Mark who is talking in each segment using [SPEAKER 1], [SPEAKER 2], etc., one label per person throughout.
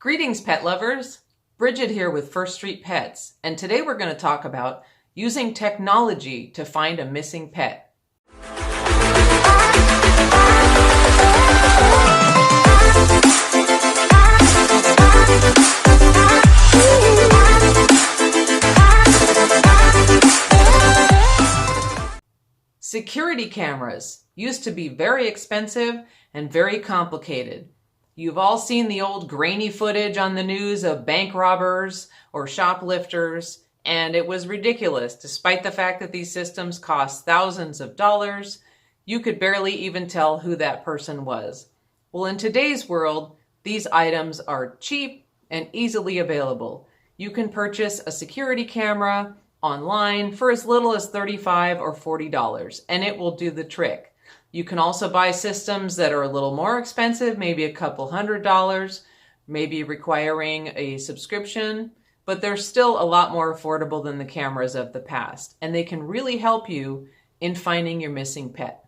[SPEAKER 1] Greetings, pet lovers. Bridget here with First Street Pets, and today we're going to talk about using technology to find a missing pet. Security cameras used to be very expensive and very complicated. You've all seen the old grainy footage on the news of bank robbers or shoplifters, and it was ridiculous. Despite the fact that these systems cost thousands of dollars, you could barely even tell who that person was. Well, in today's world, these items are cheap and easily available. You can purchase a security camera online for as little as $35 or $40, and it will do the trick. You can also buy systems that are a little more expensive, maybe a couple $100, maybe requiring a subscription, but they're still a lot more affordable than the cameras of the past, and they can really help you in finding your missing pet.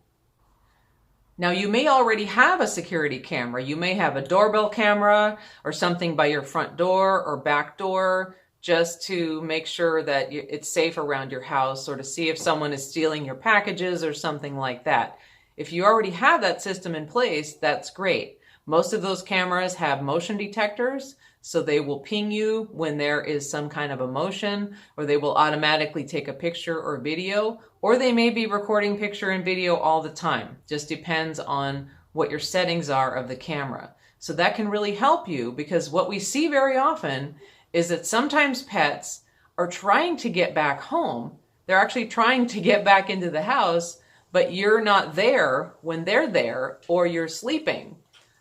[SPEAKER 1] Now, you may already have a security camera. You may have a doorbell camera or something by your front door or back door, just to make sure that it's safe around your house or to see if someone is stealing your packages or something like that. If you already have that system in place, that's great. Most of those cameras have motion detectors, so they will ping you when there is some kind of a motion, or they will automatically take a picture or video, or they may be recording picture and video all the time. Just depends on what your settings are of the camera. So that can really help you, because what we see very often is that sometimes pets are trying to get back home. They're actually trying to get back into the house, but you're not there when they're there, or you're sleeping.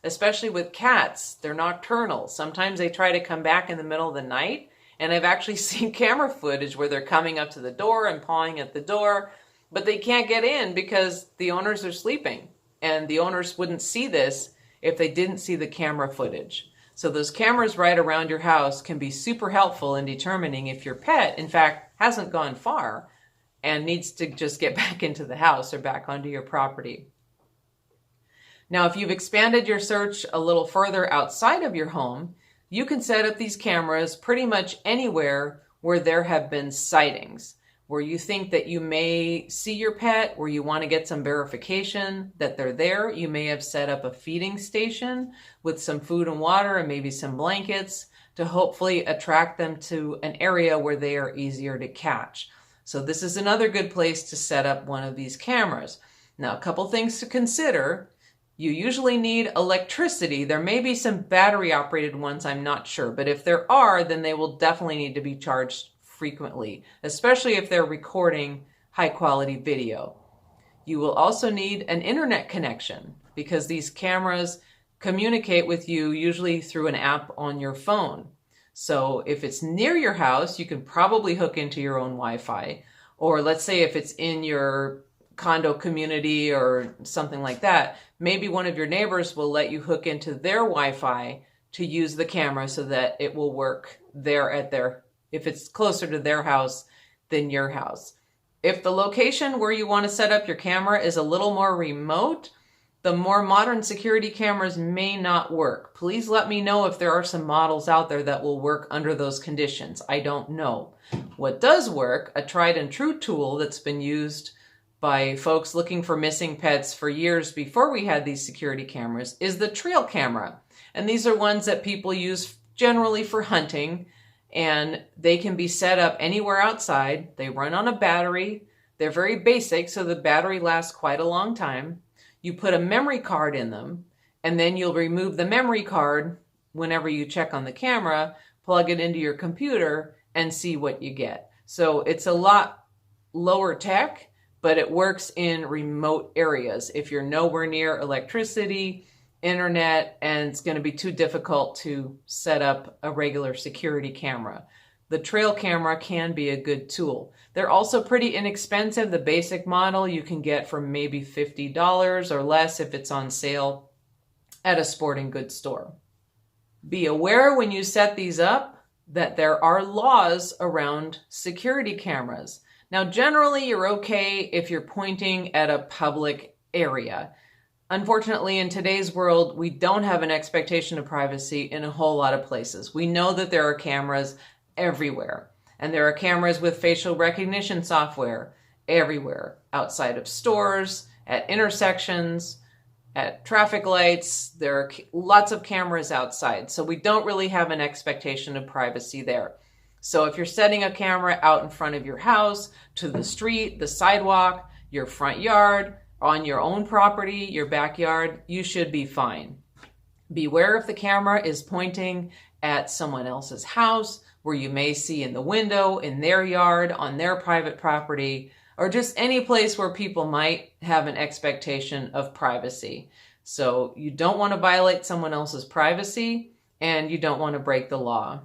[SPEAKER 1] Especially with cats, they're nocturnal. Sometimes they try to come back in the middle of the night, and I've actually seen camera footage where they're coming up to the door and pawing at the door, but they can't get in because the owners are sleeping. And the owners wouldn't see this if they didn't see the camera footage. So those cameras right around your house can be super helpful in determining if your pet, in fact, hasn't gone far and needs to just get back into the house or back onto your property. Now, if you've expanded your search a little further outside of your home, you can set up these cameras pretty much anywhere where there have been sightings, where you think that you may see your pet, where you want to get some verification that they're there. You may have set up a feeding station with some food and water and maybe some blankets to hopefully attract them to an area where they are easier to catch. So this is another good place to set up one of these cameras. Now, a couple things to consider. You usually need electricity. There may be some battery operated ones, I'm not sure, but if there are, then they will definitely need to be charged frequently, especially if they're recording high quality video. You will also need an internet connection because these cameras communicate with you usually through an app on your phone. So if it's near your house, you can probably hook into your own Wi-Fi. Or let's say if it's in your condo community or something like that, maybe one of your neighbors will let you hook into their Wi-Fi to use the camera so that it will work there if it's closer to their house than your house. If the location where you want to set up your camera is a little more remote, the more modern security cameras may not work. Please let me know if there are some models out there that will work under those conditions. I don't know. What does work, a tried and true tool that's been used by folks looking for missing pets for years before we had these security cameras, is the trail camera. And these are ones that people use generally for hunting, and they can be set up anywhere outside. They run on a battery. They're very basic, so the battery lasts quite a long time. You put a memory card in them, and then you'll remove the memory card whenever you check on the camera, plug it into your computer, and see what you get. So it's a lot lower tech, but it works in remote areas. If you're nowhere near electricity, internet, and it's going to be too difficult to set up a regular security camera, the trail camera can be a good tool. They're also pretty inexpensive. The basic model you can get for maybe $50 or less if it's on sale at a sporting goods store. Be aware when you set these up that there are laws around security cameras. Now, generally, you're okay if you're pointing at a public area. Unfortunately, in today's world, we don't have an expectation of privacy in a whole lot of places. We know that there are cameras everywhere, and there are cameras with facial recognition software everywhere, outside of stores, at intersections, at traffic lights. There are lots of cameras outside, so we don't really have an expectation of privacy there. So if you're setting a camera out in front of your house, to the street, the sidewalk, your front yard, on your own property, your backyard, you should be fine. Beware if the camera is pointing at someone else's house, where you may see in the window, in their yard, on their private property, or just any place where people might have an expectation of privacy. So you don't want to violate someone else's privacy, and you don't want to break the law.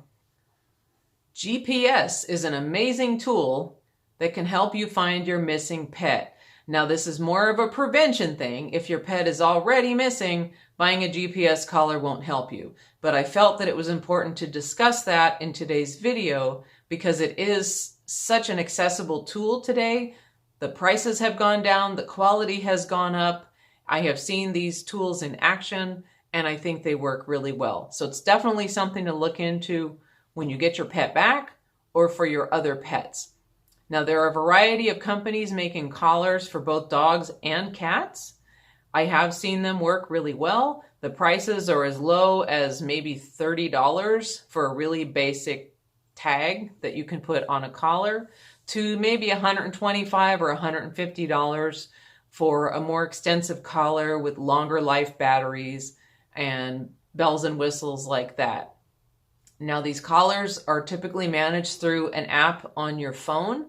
[SPEAKER 1] GPS is an amazing tool that can help you find your missing pet. Now, this is more of a prevention thing. If your pet is already missing, buying a GPS collar won't help you. But I felt that it was important to discuss that in today's video because it is such an accessible tool today. The prices have gone down, the quality has gone up. I have seen these tools in action, and I think they work really well. So it's definitely something to look into when you get your pet back or for your other pets. Now, there are a variety of companies making collars for both dogs and cats. I have seen them work really well. The prices are as low as maybe $30 for a really basic tag that you can put on a collar, to maybe $125 or $150 for a more extensive collar with longer life batteries and bells and whistles like that. Now, these collars are typically managed through an app on your phone.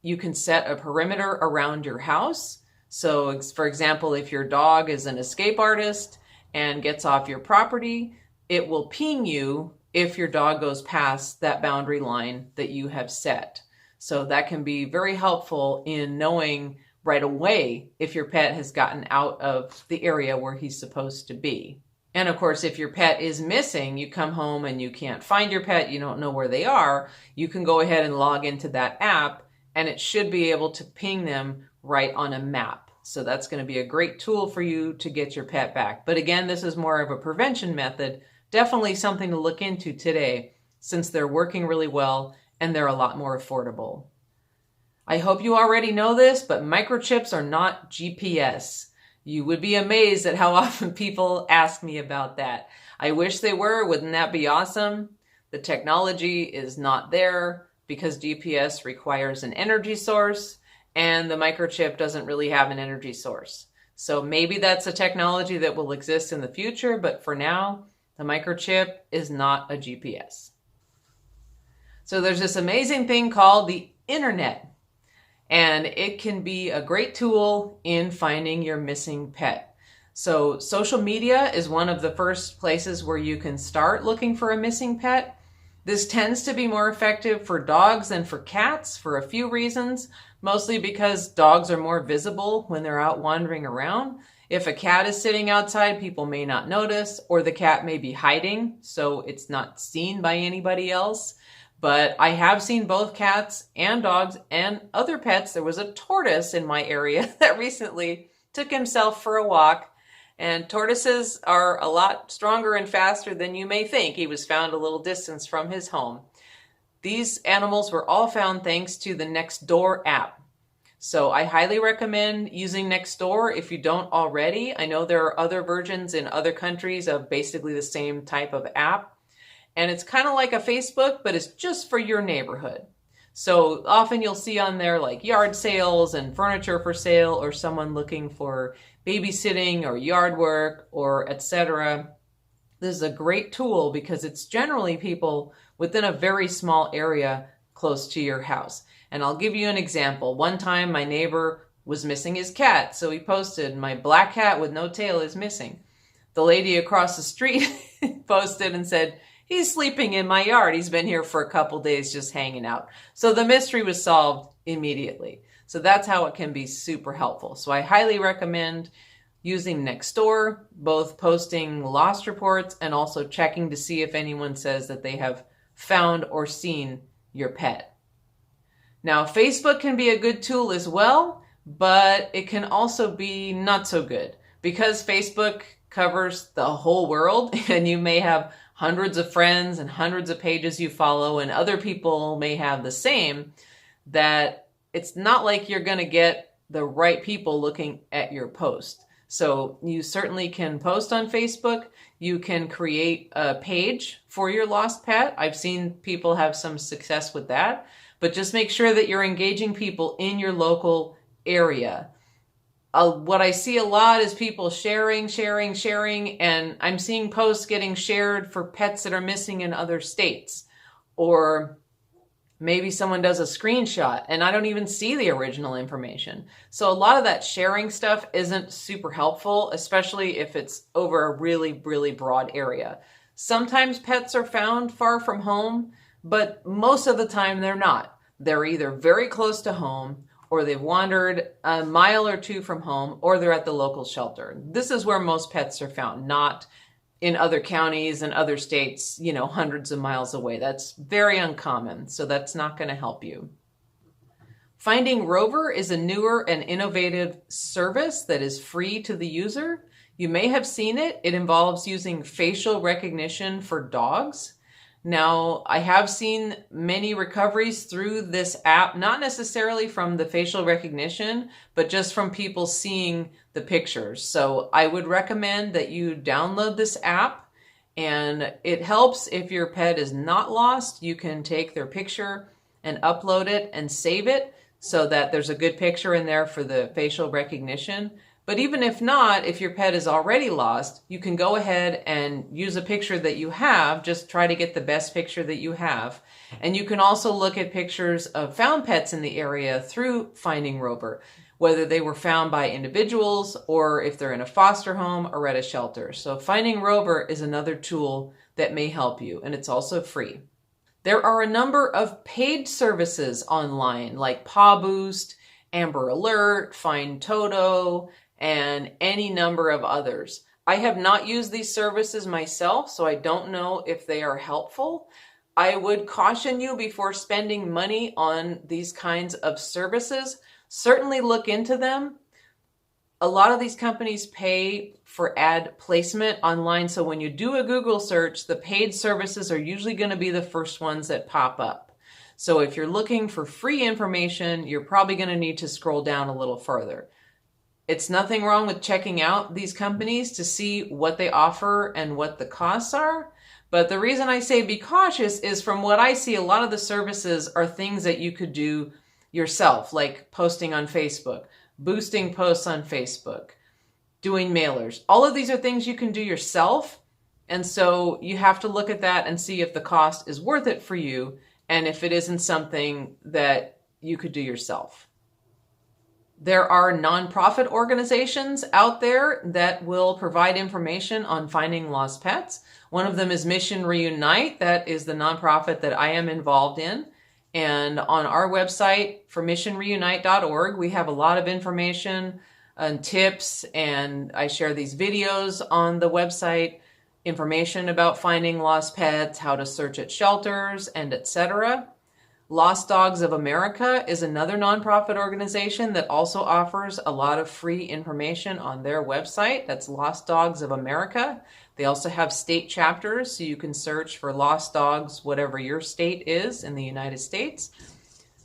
[SPEAKER 1] You can set a perimeter around your house. So, for example, if your dog is an escape artist and gets off your property, it will ping you if your dog goes past that boundary line that you have set. So that can be very helpful in knowing right away if your pet has gotten out of the area where he's supposed to be. And of course, if your pet is missing, you come home and you can't find your pet, you don't know where they are, you can go ahead and log into that app and it should be able to ping them right on a map. So that's going to be a great tool for you to get your pet back. But again, this is more of a prevention method, definitely something to look into today since they're working really well and they're a lot more affordable. I hope you already know this, but microchips are not GPS. You would be amazed at how often people ask me about that. I wish they were. Wouldn't that be awesome? The technology is not there because GPS requires an energy source and the microchip doesn't really have an energy source. So maybe that's a technology that will exist in the future, but for now, the microchip is not a GPS. So there's this amazing thing called the internet, and it can be a great tool in finding your missing pet. So social media is one of the first places where you can start looking for a missing pet. This tends to be more effective for dogs than for cats for a few reasons, mostly because dogs are more visible when they're out wandering around. If a cat is sitting outside, people may not notice, or the cat may be hiding, so it's not seen by anybody else. But I have seen both cats and dogs and other pets. There was a tortoise in my area that recently took himself for a walk. And tortoises are a lot stronger and faster than you may think. He was found a little distance from his home. These animals were all found thanks to the Nextdoor app. So I highly recommend using Nextdoor if you don't already. I know there are other versions in other countries of basically the same type of app. And it's kind of like a Facebook, but it's just for your neighborhood. So often you'll see on there like yard sales and furniture for sale, or someone looking for babysitting or yard work or etc. This is a great tool because it's generally people within a very small area close to your house. And I'll give you an example. One time my neighbor was missing his cat, so he posted, "My black cat with no tail is missing." The lady across the street posted and said, "He's sleeping in my yard. He's been here for a couple days just hanging out." So the mystery was solved immediately. So that's how it can be super helpful. So I highly recommend using Nextdoor, both posting lost reports and also checking to see if anyone says that they have found or seen your pet. Now, Facebook can be a good tool as well, but it can also be not so good Because Facebook covers the whole world and you may have hundreds of friends and hundreds of pages you follow and other people may have the same, that it's not like you're going to get the right people looking at your post. So you certainly can post on Facebook. You can create a page for your lost pet. I've seen people have some success with that, but just make sure that you're engaging people in your local area. What I see a lot is people sharing, and I'm seeing posts getting shared for pets that are missing in other states. Or maybe someone does a screenshot and I don't even see the original information. So a lot of that sharing stuff isn't super helpful, especially if it's over a really, really broad area. Sometimes pets are found far from home, but most of the time they're not. They're either very close to home, or they've wandered a mile or two from home, or they're at the local shelter. This is where most pets are found, not in other counties and other states, hundreds of miles away. That's very uncommon, so that's not going to help you. Finding Rover is a newer and innovative service that is free to the user. You may have seen it. It involves using facial recognition for dogs. Now, I have seen many recoveries through this app, not necessarily from the facial recognition, but just from people seeing the pictures. So I would recommend that you download this app, and it helps if your pet is not lost. You can take their picture and upload it and save it so that there's a good picture in there for the facial recognition. But even if not, if your pet is already lost, you can go ahead and use a picture that you have. Just try to get the best picture that you have. And you can also look at pictures of found pets in the area through Finding Rover, whether they were found by individuals or if they're in a foster home or at a shelter. So Finding Rover is another tool that may help you, and it's also free. There are a number of paid services online like Paw Boost, Amber Alert, Find Toto, and any number of others. I have not used these services myself, so I don't know if they are helpful. I would caution you before spending money on these kinds of services. Certainly look into them. A lot of these companies pay for ad placement online, so when you do a Google search, the paid services are usually going to be the first ones that pop up. So if you're looking for free information, you're probably going to need to scroll down a little further. It's nothing wrong with checking out these companies to see what they offer and what the costs are. But the reason I say be cautious is from what I see, a lot of the services are things that you could do yourself, like posting on Facebook, boosting posts on Facebook, doing mailers. All of these are things you can do yourself. And so you have to look at that and see if the cost is worth it for you and if it isn't something that you could do yourself. There are nonprofit organizations out there that will provide information on finding lost pets. One of them is Mission Reunite. That is the nonprofit that I am involved in. And on our website for missionreunite.org, we have a lot of information and tips, and I share these videos on the website, information about finding lost pets, how to search at shelters, and etc. Lost Dogs of America is another nonprofit organization that also offers a lot of free information on their website. That's Lost Dogs of America. They also have state chapters, so you can search for lost dogs, whatever your state is in the United States.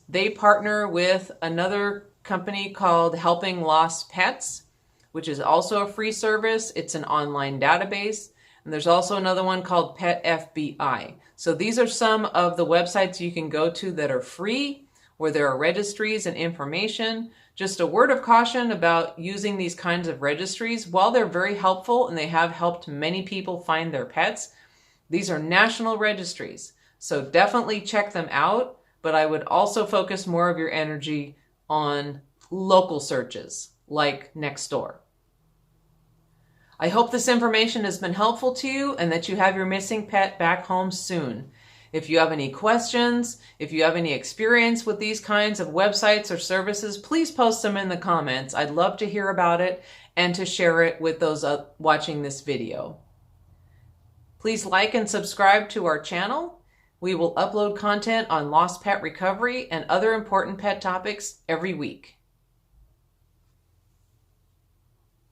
[SPEAKER 1] They partner with another company called Helping Lost Pets, which is also a free service. It's an online database. And there's also another one called Pet FBI. So these are some of the websites you can go to that are free, where there are registries and information. Just a word of caution about using these kinds of registries. While they're very helpful and they have helped many people find their pets, these are national registries. So definitely check them out, but I would also focus more of your energy on local searches like Nextdoor. I hope this information has been helpful to you and that you have your missing pet back home soon. If you have any questions, if you have any experience with these kinds of websites or services, please post them in the comments. I'd love to hear about it and to share it with those watching this video. Please like and subscribe to our channel. We will upload content on lost pet recovery and other important pet topics every week.